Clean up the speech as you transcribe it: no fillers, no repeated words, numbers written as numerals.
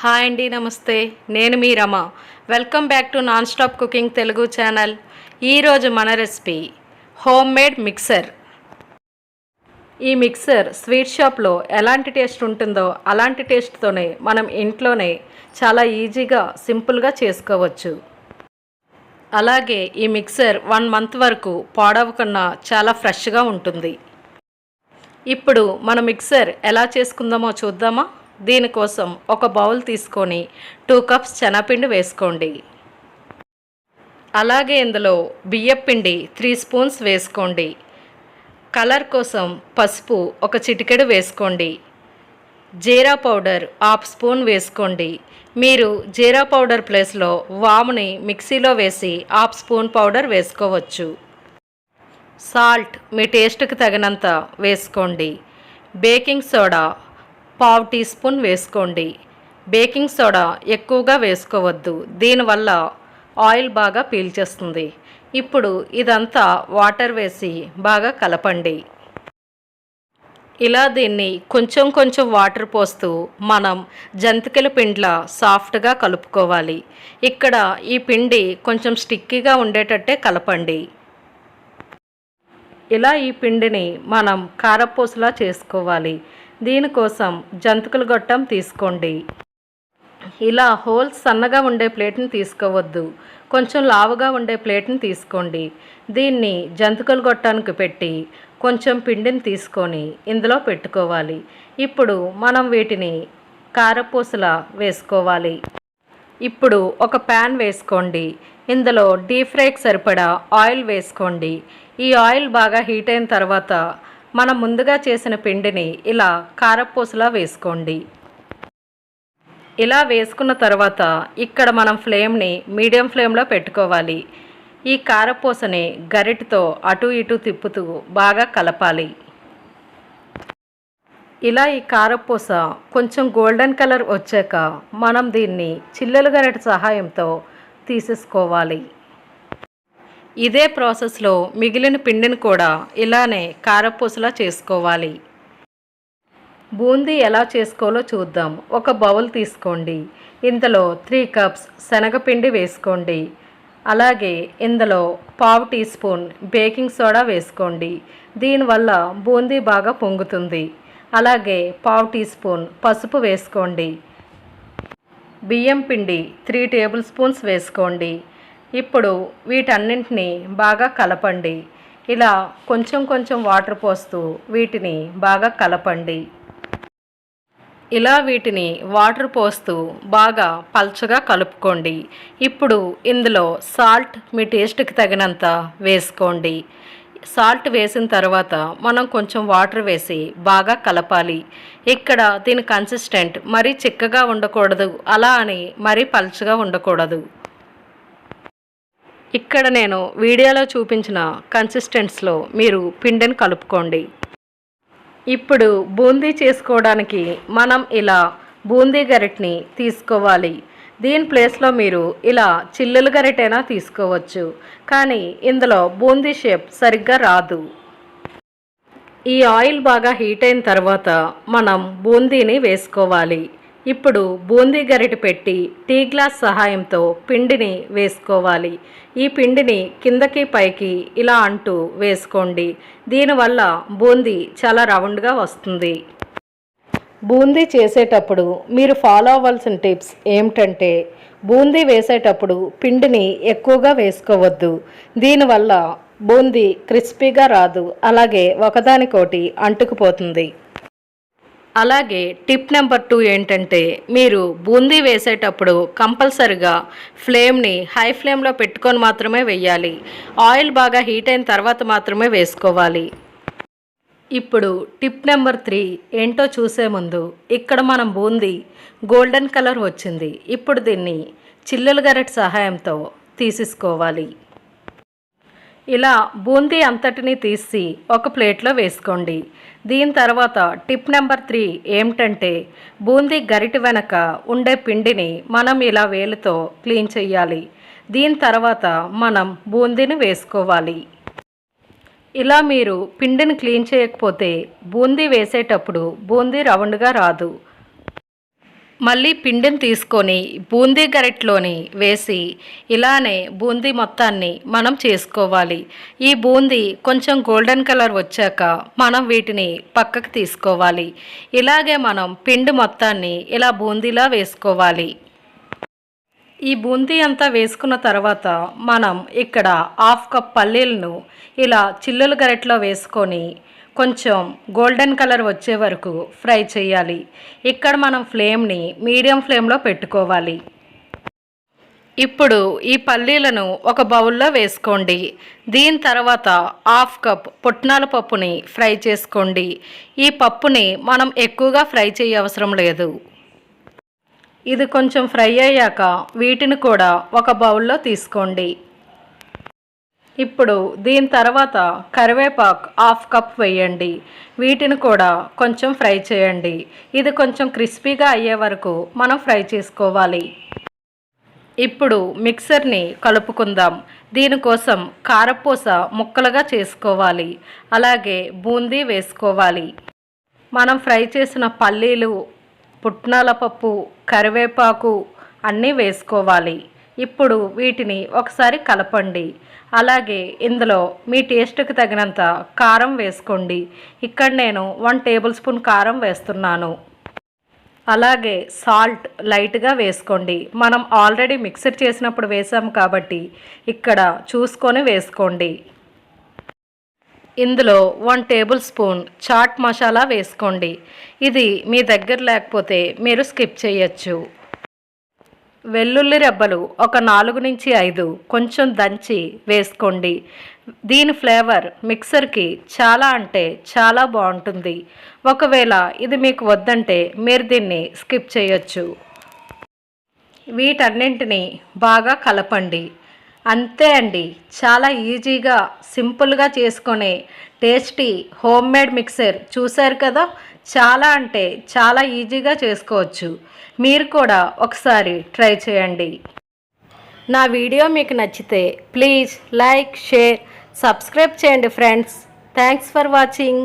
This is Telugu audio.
హాయ్ అండి, నమస్తే. నేను మీ Rama. Welcome back to non stop cooking Telugu channel. ఈరోజు మన రెసిపీ హోమ్ మేడ్ మిక్సర్. ఈ మిక్సర్ స్వీట్ షాప్లో ఎలాంటి టేస్ట్ ఉంటుందో అలాంటి టేస్ట్తోనే మనం ఇంట్లోనే చాలా ఈజీగా సింపుల్గా చేసుకోవచ్చు. అలాగే ఈ మిక్సర్ 1 మంత్ వరకు పాడవకుండా చాలా ఫ్రెష్గా ఉంటుంది. ఇప్పుడు మన మిక్సర్ ఎలా చేసుకుందామో చూద్దామా? దీనికోసం ఒక బౌల్ తీసుకొని 2 కప్స్ శనగపిండి వేసుకోండి. అలాగే ఇందులో బియ్యపిండి 3 స్పూన్స్ వేసుకోండి. కలర్ కోసం పసుపు ఒక చిటికెడు వేసుకోండి. జీరా పౌడర్ 1/2 స్పూన్ వేసుకోండి. మీరు జీరా పౌడర్ ప్లేస్లో వాముని మిక్సీలో వేసి 1/2 స్పూన్ పౌడర్ వేసుకోవచ్చు. సాల్ట్ మీ టేస్ట్కి తగినంత వేసుకోండి. బేకింగ్ సోడా 1/2 టీ స్పూన్ వేసుకోండి. బేకింగ్ సోడా ఎక్కువగా వేసుకోవద్దు, దీనివల్ల ఆయిల్ బాగా పీల్చేస్తుంది. ఇప్పుడు ఇదంతా వాటర్ వేసి బాగా కలపండి. ఇలా దీన్ని కొంచెం కొంచెం వాటర్ పోస్తూ మనం జంతికల పిండిలా సాఫ్ట్గా కలుపుకోవాలి. ఇక్కడ ఈ పిండి కొంచెం స్టిక్కీగా ఉండేటట్టే కలపండి. ఇలా ఈ పిండిని మనం కారపూసలా చేసుకోవాలి. దీనికోసం జంతికల గొట్టం తీసుకోండి. ఇలా హోల్స్ సన్నగా ఉండే ప్లేట్ని తీసుకోవద్దు, కొంచెం లావుగా ఉండే ప్లేట్ని తీసుకోండి. దీన్ని జంతికల గొట్టానికి పెట్టి కొంచెం పిండిని తీసుకొని ఇందులో పెట్టుకోవాలి. ఇప్పుడు మనం వీటిని కారపూసలా వేసుకోవాలి. ఇప్పుడు ఒక ప్యాన్ వేసుకోండి. ఇందులో డీప్ ఫ్రైకి సరిపడా ఆయిల్ వేసుకోండి. ఈ ఆయిల్ బాగా హీట్ అయిన తర్వాత మనం ముందుగా చేసిన పిండిని ఇలా కారపూసలా వేసుకోండి. ఇలా వేసుకున్న తర్వాత ఇక్కడ మనం ఫ్లేమ్ని మీడియం ఫ్లేమ్లో పెట్టుకోవాలి. ఈ కారపూసని గరిటెతో అటు ఇటు తిప్పుతూ బాగా కలపాలి. ఇలా ఈ కారపూస కొంచెం గోల్డెన్ కలర్ వచ్చాక మనం దీన్ని చిల్లుల గరిటె సహాయంతో తీసేసుకోవాలి. ఇదే ప్రాసెస్లో మిగిలిన పిండిని కూడా ఇలానే కారపూసలా చేసుకోవాలి. బూందీ ఎలా చేసుకోవాలో చూద్దాం. ఒక బౌల్ తీసుకోండి. ఇందులో 3 కప్స్ శనగపిండి వేసుకోండి. అలాగే ఇందులో 1/2 టీ స్పూన్ బేకింగ్ సోడా వేసుకోండి. దీనివల్ల బూందీ బాగా పొంగుతుంది. అలాగే 1/2 టీ స్పూన్ పసుపు వేసుకోండి. బియ్యం పిండి 3 టేబుల్ స్పూన్స్ వేసుకోండి. ఇప్పుడు వీటన్నింటినీ బాగా కలపండి. ఇలా కొంచెం కొంచెం వాటర్ పోస్తూ వీటిని బాగా కలపండి. ఇలా వీటిని వాటర్ పోస్తూ బాగా పల్చగా కలుపుకోండి. ఇప్పుడు ఇందులో సాల్ట్ మీ టేస్ట్కి తగినంత వేసుకోండి. సాల్ట్ వేసిన తర్వాత మనం కొంచెం వాటర్ వేసి బాగా కలపాలి. ఇక్కడ దీని కన్సిస్టెంట్ మరీ చిక్కగా ఉండకూడదు, అలా అని మరీ పల్చగా ఉండకూడదు. ఇక్కడ నేను వీడియోలో చూపించిన కన్సిస్టెన్సీలో మీరు పిండిని కలుపుకోండి. ఇప్పుడు బూందీ చేసుకోవడానికి మనం ఇలా బూందీ గరిటెని తీసుకోవాలి. దీని ప్లేస్లో మీరు ఇలా చిల్లుల గరిటెనా తీసుకోవచ్చు, కానీ ఇందులో బూందీ షేప్ సరిగ్గా రాదు. ఈ ఆయిల్ బాగా హీట్ అయిన తర్వాత మనం బూందీని వేసుకోవాలి. ఇప్పుడు బూందీ గరిటె పెట్టి టీ గ్లాస్ సహాయంతో పిండిని వేసుకోవాలి. ఈ పిండిని కిందకి పైకి ఇలా అంటూ వేసుకోండి. దీనివల్ల బూందీ చాలా రౌండ్గా వస్తుంది. బూందీ చేసేటప్పుడు మీరు ఫాలో అవ్వాల్సిన టిప్స్ ఏమిటంటే, బూందీ వేసేటప్పుడు పిండిని ఎక్కువగా వేసుకోవద్దు. దీనివల్ల బూందీ క్రిస్పీగా రాదు, అలాగే ఒకదానికోటి అంటుకుపోతుంది. అలాగే టిప్ నెంబర్ 2 ఏంటంటే, మీరు బూందీ వేసేటప్పుడు కంపల్సరిగా ఫ్లేమ్ని హై ఫ్లేమ్లో పెట్టుకొని మాత్రమే వేయాలి. ఆయిల్ బాగా హీట్ అయిన తర్వాత మాత్రమే వేసుకోవాలి. ఇప్పుడు టిప్ నెంబర్ 3 ఏంటో చూసే ముందు ఇక్కడ మనం బూందీ గోల్డెన్ కలర్ వచ్చింది. ఇప్పుడు దీన్ని చిల్లుల గరిటె సహాయంతో తీసేసుకోవాలి. ఇలా బూందీ అంతటిని తీసి ఒక ప్లేట్లో వేసుకోండి. దీని తర్వాత టిప్ నెంబర్ 3 ఏమిటంటే, బూందీ గరిటె వెనక ఉండే పిండిని మనం ఇలా వేలుతో క్లీన్ చేయాలి. దీని తర్వాత మనం బూందీని వేసుకోవాలి. ఇలా మీరు పిండిని క్లీన్ చేయకపోతే బూందీ వేసేటప్పుడు బూందీ రౌండ్గా రాదు. మళ్ళీ పిండిని తీసుకొని బూందీ గరిటలోని వేసి ఇలానే బూందీ మొత్తాన్ని మనం చేసుకోవాలి. ఈ బూందీ కొంచెం గోల్డెన్ కలర్ వచ్చాక మనం వీటిని పక్కకు తీసుకోవాలి. ఇలాగే మనం పిండి మొత్తాన్ని ఇలా బూందీలా వేసుకోవాలి. ఈ బూందీ అంతా వేసుకున్న తర్వాత మనం ఇక్కడ 1/2 కప్ పల్లీలను ఇలా చిల్లుల గరిటలో వేసుకొని కొంచెం గోల్డెన్ కలర్ వచ్చే వరకు ఫ్రై చేయాలి. ఇక్కడ మనం ఫ్లేమ్ని మీడియం ఫ్లేమ్లో పెట్టుకోవాలి. ఇప్పుడు ఈ పల్లీలను ఒక బౌల్లో వేసుకోండి. దీని తర్వాత 1/2 కప్ పుట్నాల పప్పుని ఫ్రై చేసుకోండి. ఈ పప్పుని మనం ఎక్కువగా ఫ్రై చేయవసరం లేదు. ఇది కొంచెం ఫ్రై అయ్యాక వీటిని కూడా ఒక బౌల్లో తీసుకోండి. ఇప్పుడు దీని తర్వాత కరివేపాకు 1/2 కప్ వేయండి. వీటిని కూడా కొంచెం ఫ్రై చేయండి. ఇది కొంచెం క్రిస్పీగా అయ్యే వరకు మనం ఫ్రై చేసుకోవాలి. ఇప్పుడు మిక్సర్ని కలుపుకుందాం. దీనికోసం కారపూస ముక్కలుగా చేసుకోవాలి. అలాగే బూందీ వేసుకోవాలి. మనం ఫ్రై చేసిన పల్లీలు, పుట్నాల పప్పు, కరివేపాకు అన్నీ వేసుకోవాలి. ఇప్పుడు వీటిని ఒకసారి కలపండి. అలాగే ఇందులో మీ టేస్ట్కి తగినంత కారం వేసుకోండి. ఇక్కడ నేను 1 టేబుల్ స్పూన్ కారం వేస్తున్నాను. అలాగే సాల్ట్ లైట్గా వేసుకోండి. మనం ఆల్రెడీ మిక్సర్ చేసినప్పుడు వేసాము కాబట్టి ఇక్కడ చూసుకొని వేసుకోండి. ఇందులో 1 టేబుల్ స్పూన్ చాట్ మసాలా వేసుకోండి. ఇది మీ దగ్గర లేకపోతే మీరు స్కిప్ చేయొచ్చు. వెల్లుల్లి రెబ్బలు ఒక 4 నుంచి 5 కొంచెం దంచి వేసుకోండి. దీని ఫ్లేవర్ మిక్సర్కి చాలా అంటే చాలా బాగుంటుంది. ఒకవేళ ఇది మీకు వద్దంటే మీరు దీన్ని స్కిప్ చేయొచ్చు. వీటన్నింటినీ బాగా కలపండి. అంతే అండి, చాలా ఈజీగా సింపుల్గా చేసుకునే టేస్టీ హోమ్ మేడ్ మిక్సర్ చూశారు కదా. చాలా అంటే చాలా ఈజీగా చేసుకోవచ్చు. మీరు కూడా ఒకసారి ట్రై చేయండి. నా వీడియో మీకు నచ్చితే ప్లీజ్ లైక్, షేర్, సబ్స్క్రైబ్ చేయండి ఫ్రెండ్స్. Thanks for watching.